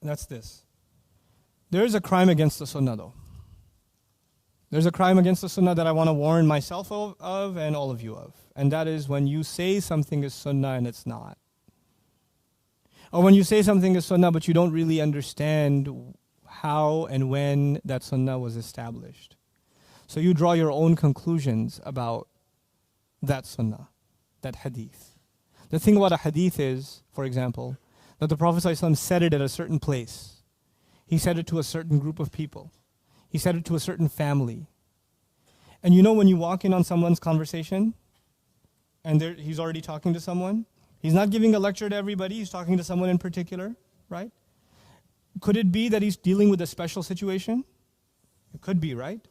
that's this. There is a crime against the Sunnah though. There's a crime against the Sunnah that I want to warn myself of and all of you of. And that is when you say something is Sunnah and it's not. Or when you say something is Sunnah but you don't really understand how and when that Sunnah was established. So you draw your own conclusions about that Sunnah, that Hadith. The thing about a Hadith is, for example, that the Prophet ﷺ said it at a certain place. He said it to a certain group of people. He said it to a certain family. And you know when you walk in on someone's conversation and he's already talking to someone, he's not giving a lecture to everybody, he's talking to someone in particular, right? Could it be that he's dealing with a special situation? It could be, right?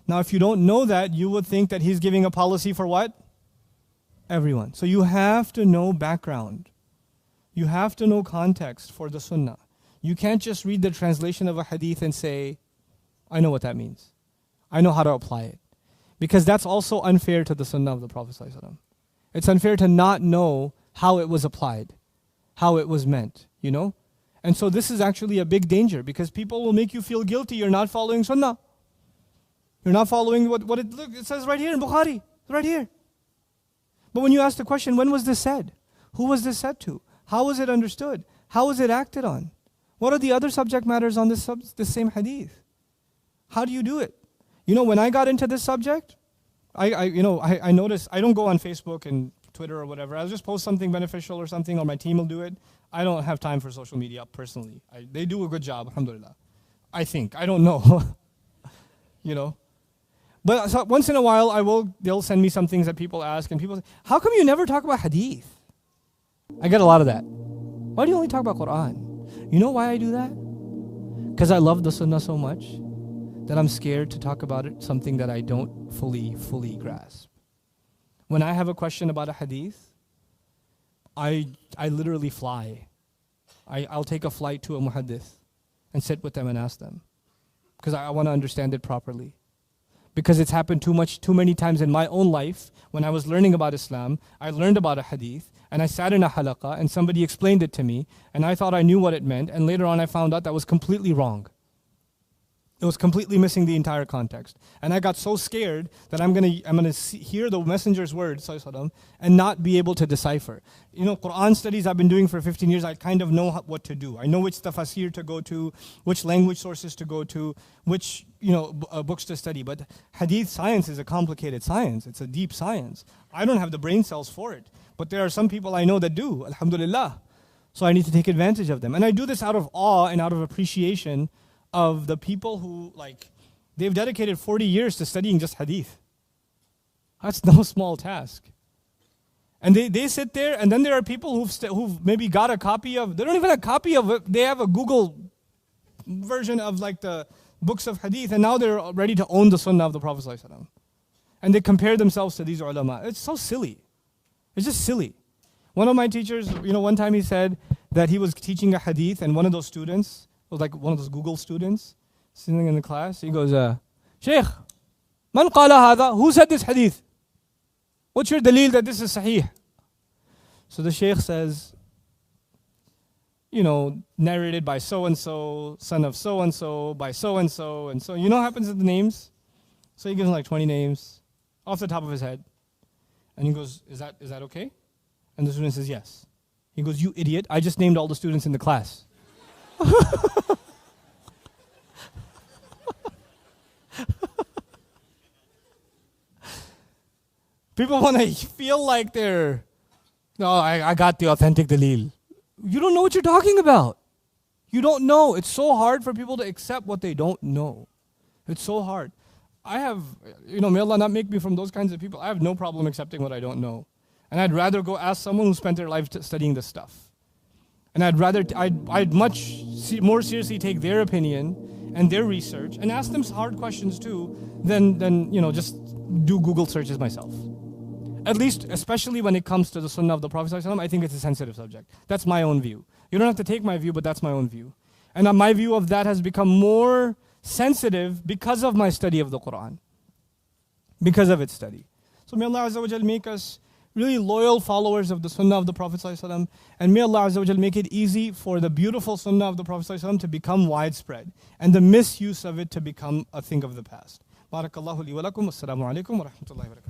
Now if you don't know that, you would think that he's giving a policy for what? Everyone. So you have to know background. You have to know context for the Sunnah. You can't just read the translation of a hadith and say, I know what that means. I know how to apply it. Because that's also unfair to the Sunnah of the Prophet ﷺ. It's unfair to not know how it was applied, how it was meant, you know? And so this is actually a big danger because people will make you feel guilty you're not following Sunnah. You're not following what it says right here in Bukhari, right here. But when you ask the question, when was this said? Who was this said to? How was it understood? How was it acted on? What are the other subject matters on this same hadith? How do you do it? You know, when I got into this subject, I noticed, I don't go on Facebook and Twitter or whatever. I'll just post something beneficial or something, or my team will do it. I don't have time for social media personally. They do a good job, alhamdulillah. I think. I don't know. You know. But so once in a while, they'll send me some things that people ask, and people say, how come you never talk about hadith? I get a lot of that. Why do you only talk about Quran? You know why I do that? Because I love the Sunnah so much that I'm scared to talk about it, something that I don't fully grasp. When I have a question about a hadith, I literally fly. I'll take a flight to a muhaddith and sit with them and ask them. Because I want to understand it properly. Because it's happened too many times in my own life. When I was learning about Islam, I learned about a hadith, and I sat in a halaqah, and somebody explained it to me, and I thought I knew what it meant, and later on I found out that was completely wrong. It was completely missing the entire context. And I got so scared that I'm gonna hear the messenger's words, and not be able to decipher. You know, Quran studies I've been doing for 15 years, I kind of know what to do. I know which tafasir to go to, which language sources to go to, which books to study. But hadith science is a complicated science. It's a deep science. I don't have the brain cells for it. But there are some people I know that do, alhamdulillah. So I need to take advantage of them. And I do this out of awe and out of appreciation of the people who, they've dedicated 40 years to studying just hadith. That's no small task. And they sit there, and then there are people who've maybe got a copy of, they don't even have a copy of it, they have a Google version of the books of hadith, and now they're ready to own the Sunnah of the Prophet ﷺ. And they compare themselves to these ulama. It's so silly. It's just silly. One of my teachers, one time he said that he was teaching a hadith, and one of those students, was like one of those Google students sitting in the class. He goes, Shaykh, man qala hadha? Who said this hadith? What's your dalil that this is sahih? So the Shaykh says, narrated by so-and-so, son of so-and-so, by so-and-so, and so. You know what happens with the names? So he gives him 20 names off the top of his head. And he goes, is that okay? And the student says, yes. He goes, you idiot, I just named all the students in the class. People want to feel like they're, I got the authentic dalil. You don't know what you're talking about. You don't know. It's so hard for people to accept what they don't know. It's so hard. I have, may Allah not make me from those kinds of people. I have no problem accepting what I don't know. And I'd rather go ask someone who spent their life studying this stuff. And I'd much more seriously take their opinion and their research and ask them hard questions too than just do Google searches myself. At least, especially when it comes to the Sunnah of the Prophet ﷺ, I think it's a sensitive subject. That's my own view. You don't have to take my view, but that's my own view. And my view of that has become more sensitive because of my study of the Quran. Because of its study. So may Allah Azza wa Jal make us really loyal followers of the Sunnah of the Prophet ﷺ. And may Allah Azza wa Jal make it easy for the beautiful Sunnah of the Prophet ﷺ to become widespread and the misuse of it to become a thing of the past. Barakallahu li wa lakum. Assalamu alaikum wa rahmatullahi wa barakatuh.